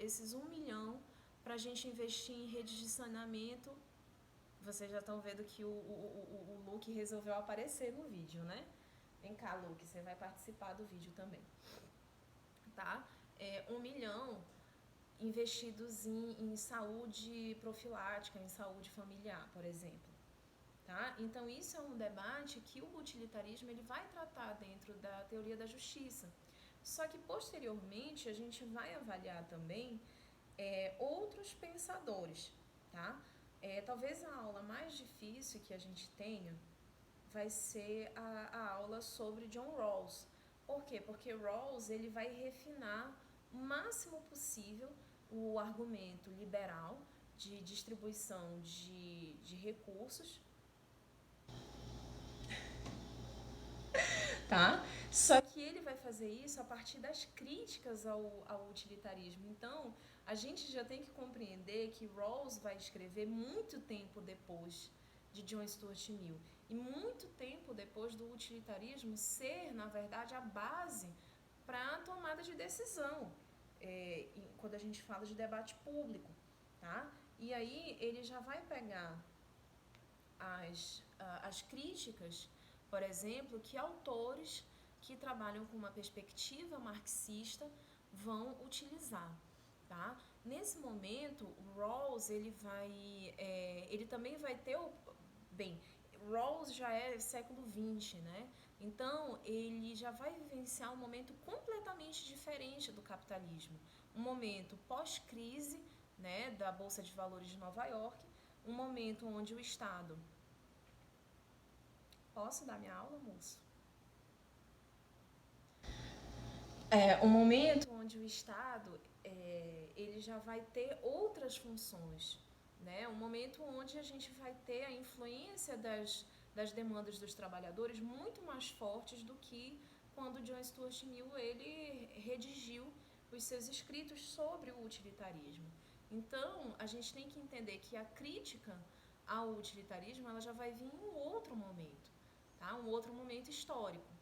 esses 1 milhão para a gente investir em redes de saneamento. Vocês já estão vendo que o Luke resolveu aparecer no vídeo, né? Vem cá, Luke, você vai participar do vídeo também, tá? 1 milhão investidos em saúde profilática, em saúde familiar, por exemplo. Tá? Então, isso é um debate que o utilitarismo ele vai tratar dentro da teoria da justiça. Só que, posteriormente, a gente vai avaliar também outros pensadores. Tá? Talvez a aula mais difícil que a gente tenha vai ser a aula sobre John Rawls. Por quê? Porque Rawls ele vai refinar o máximo possível o argumento liberal de distribuição de recursos, tá? Só que ele vai fazer isso a partir das críticas ao utilitarismo. Então, a gente já tem que compreender que Rawls vai escrever muito tempo depois de John Stuart Mill e muito tempo depois do utilitarismo ser, na verdade, a base para a tomada de decisão, quando a gente fala de debate público, tá? E aí ele já vai pegar as críticas, por exemplo, que autores que trabalham com uma perspectiva marxista vão utilizar, tá? Nesse momento, o Rawls ele também vai ter Rawls já é século XX, né? Então, ele já vai vivenciar um momento completamente diferente do capitalismo. Um momento pós-crise, né, da Bolsa de Valores de Nova York, um momento onde o Estado... Posso dar minha aula, moço? Um momento onde o Estado ele já vai ter outras funções, né? Um momento onde a gente vai ter a influência das demandas dos trabalhadores muito mais fortes do que quando John Stuart Mill ele redigiu os seus escritos sobre o utilitarismo. Então, a gente tem que entender que a crítica ao utilitarismo ela já vai vir em um outro momento, tá? Um outro momento histórico.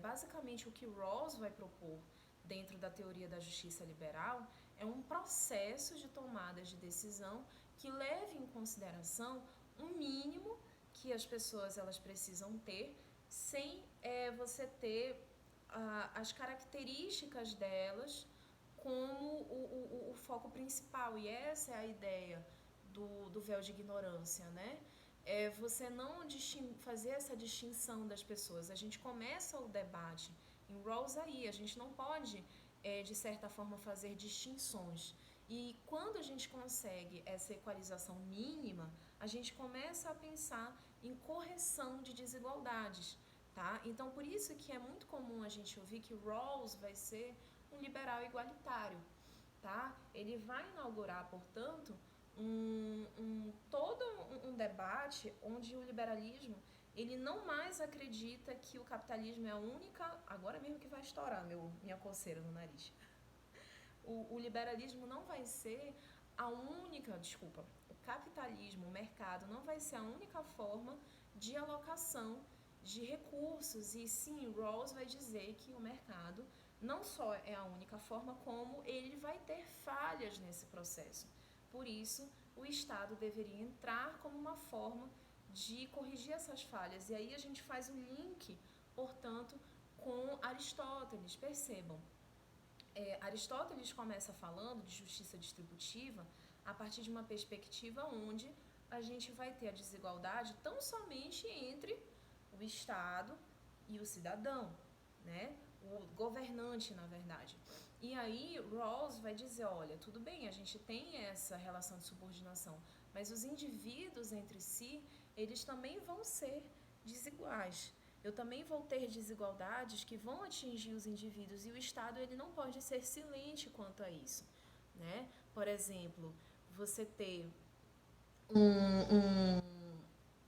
Basicamente, o que Rawls vai propor dentro da teoria da justiça liberal é um processo de tomada de decisão que leve em consideração um mínimo que as pessoas elas precisam ter sem você ter as características delas como o foco principal. E essa é a ideia do véu de ignorância, né? Você não fazer essa distinção das pessoas. A gente começa o debate em Rawls aí, a gente não pode, de certa forma, fazer distinções. E quando a gente consegue essa equalização mínima, a gente começa a pensar em correção de desigualdades, tá? Então, por isso que é muito comum a gente ouvir que Rawls vai ser um liberal igualitário, tá? Ele vai inaugurar, portanto, todo um debate onde o liberalismo ele não mais acredita que o capitalismo é a única... Agora mesmo que vai estourar minha coceira no nariz. O liberalismo não vai ser a única... Desculpa. O capitalismo, o mercado, não vai ser a única forma de alocação de recursos. E sim, Rawls vai dizer que o mercado não só é a única forma, como ele vai ter falhas nesse processo. Por isso, o Estado deveria entrar como uma forma de corrigir essas falhas. E aí a gente faz um link, portanto, com Aristóteles. Percebam, Aristóteles começa falando de justiça distributiva a partir de uma perspectiva onde a gente vai ter a desigualdade tão somente entre o Estado e o cidadão, né? O governante, na verdade. E aí, Rawls vai dizer, olha, tudo bem, a gente tem essa relação de subordinação, mas os indivíduos entre si, eles também vão ser desiguais. Eu também vou ter desigualdades que vão atingir os indivíduos e o Estado ele não pode ser silente quanto a isso, né? Por exemplo, você ter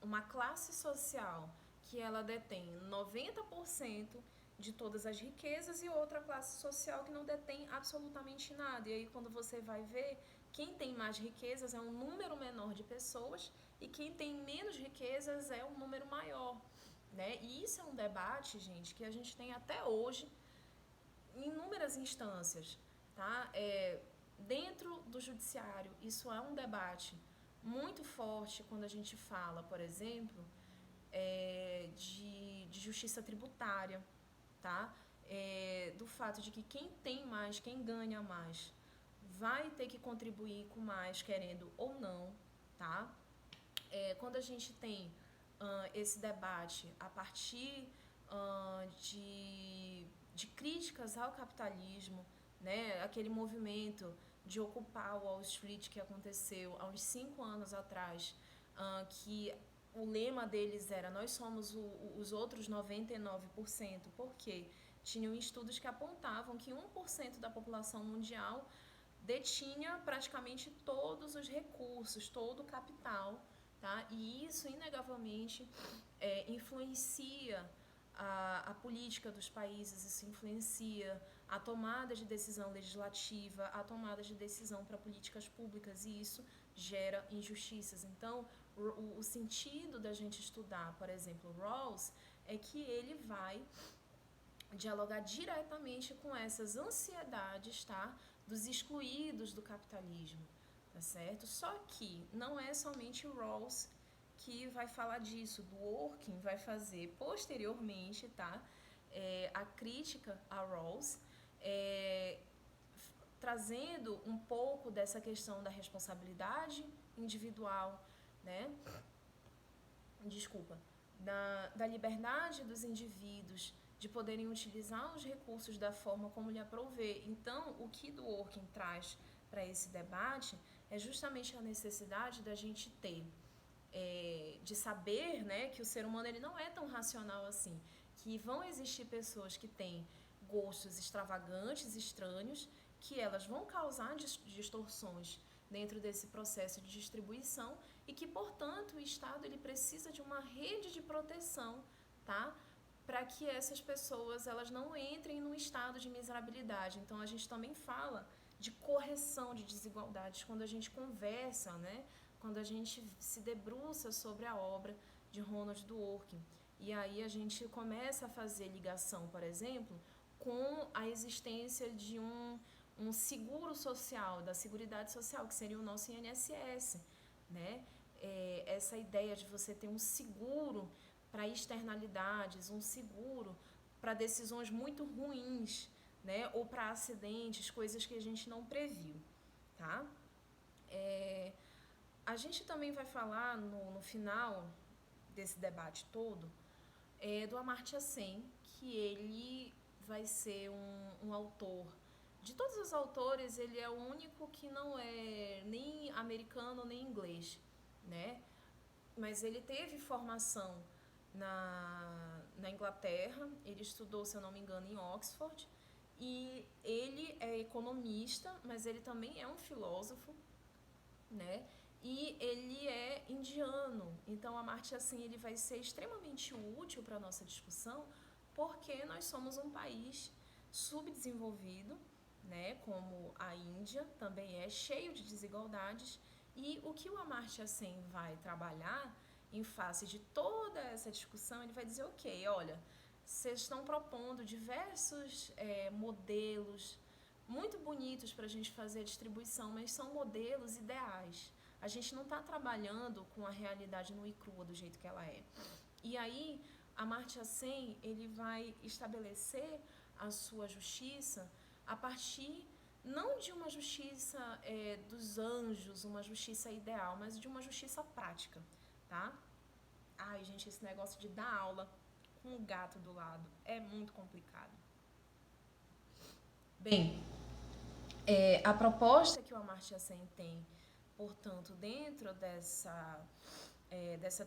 uma classe social que ela detém 90% de todas as riquezas e outra classe social que não detém absolutamente nada. E aí quando você vai ver, quem tem mais riquezas é um número menor de pessoas e quem tem menos riquezas é um número maior, né? E isso é um debate, gente, que a gente tem até hoje em inúmeras instâncias, tá? Dentro do judiciário, isso é um debate muito forte quando a gente fala, por exemplo, de justiça tributária, tá? Do fato de que quem tem mais, quem ganha mais, vai ter que contribuir com mais, querendo ou não, tá? Quando a gente tem esse debate a partir de críticas ao capitalismo, né? Aquele movimento de ocupar o Wall Street que aconteceu há uns 5 anos atrás, que o lema deles era nós somos os outros 99%, porque tinham estudos que apontavam que 1% da população mundial detinha praticamente todos os recursos, todo o capital, tá? E isso, inegavelmente, influencia a política dos países, isso influencia a tomada de decisão legislativa, a tomada de decisão para políticas públicas, e isso gera injustiças. Então, o sentido da gente estudar, por exemplo, Rawls, é que ele vai dialogar diretamente com essas ansiedades, tá? Dos excluídos do capitalismo, tá certo? Só que não é somente o Rawls que vai falar disso, Dworkin vai fazer posteriormente, tá? A crítica a Rawls, trazendo um pouco dessa questão da responsabilidade individual, né? Da liberdade dos indivíduos de poderem utilizar os recursos da forma como lhe aprouver. Então, o que Dworkin traz para esse debate é justamente a necessidade da gente ter, de saber, né, que o ser humano ele não é tão racional assim, que vão existir pessoas que têm gostos extravagantes, estranhos, que elas vão causar distorções dentro desse processo de distribuição e que, portanto, o Estado ele precisa de uma rede de proteção, tá? Para que essas pessoas elas não entrem num estado de miserabilidade. Então, a gente também fala de correção de desigualdades quando a gente conversa, né? Quando a gente se debruça sobre a obra de Ronald Dworkin. E aí a gente começa a fazer ligação, por exemplo, com a existência de um seguro social, da Seguridade Social, que seria o nosso INSS, né? Essa ideia de você ter um seguro para externalidades, um seguro para decisões muito ruins, né? Ou para acidentes, coisas que a gente não previu, tá? A gente também vai falar no final desse debate todo do Amartya Sen, que ele vai ser um autor. De todos os autores, ele é o único que não é nem americano nem inglês, né? Mas ele teve formação na Inglaterra, ele estudou, se eu não me engano, em Oxford, e ele é economista, mas ele também é um filósofo, né? E ele é indiano, então Amartya Sen ele vai ser extremamente útil para a nossa discussão, porque nós somos um país subdesenvolvido, né, como a Índia também é, cheio de desigualdades, e o que o Amartya Sen vai trabalhar em face de toda essa discussão, ele vai dizer, ok, olha, vocês estão propondo diversos modelos muito bonitos para a gente fazer a distribuição, mas são modelos ideais. A gente não está trabalhando com a realidade nua e crua do jeito que ela é. E aí, Amartya Sen, ele vai estabelecer a sua justiça a partir não de uma justiça dos anjos, uma justiça ideal, mas de uma justiça prática, tá? Ai, gente, esse negócio de dar aula com o gato do lado é muito complicado. Bem, a proposta que o Amartya Sen tem, portanto, dentro dessa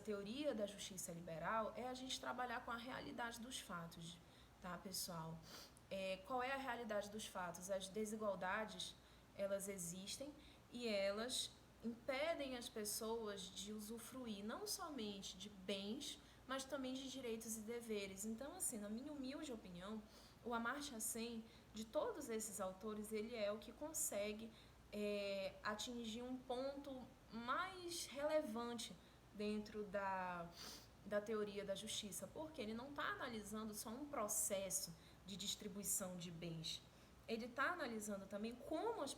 teoria da justiça liberal, é a gente trabalhar com a realidade dos fatos, tá, pessoal? Qual é a realidade dos fatos? As desigualdades, elas existem e elas impedem as pessoas de usufruir não somente de bens, mas também de direitos e deveres. Então, assim, na minha humilde opinião, o Amartya Sen, de todos esses autores, ele é o que consegue atingir um ponto mais relevante dentro da teoria da justiça, porque ele não está analisando só um processo de distribuição de bens, ele está analisando também como as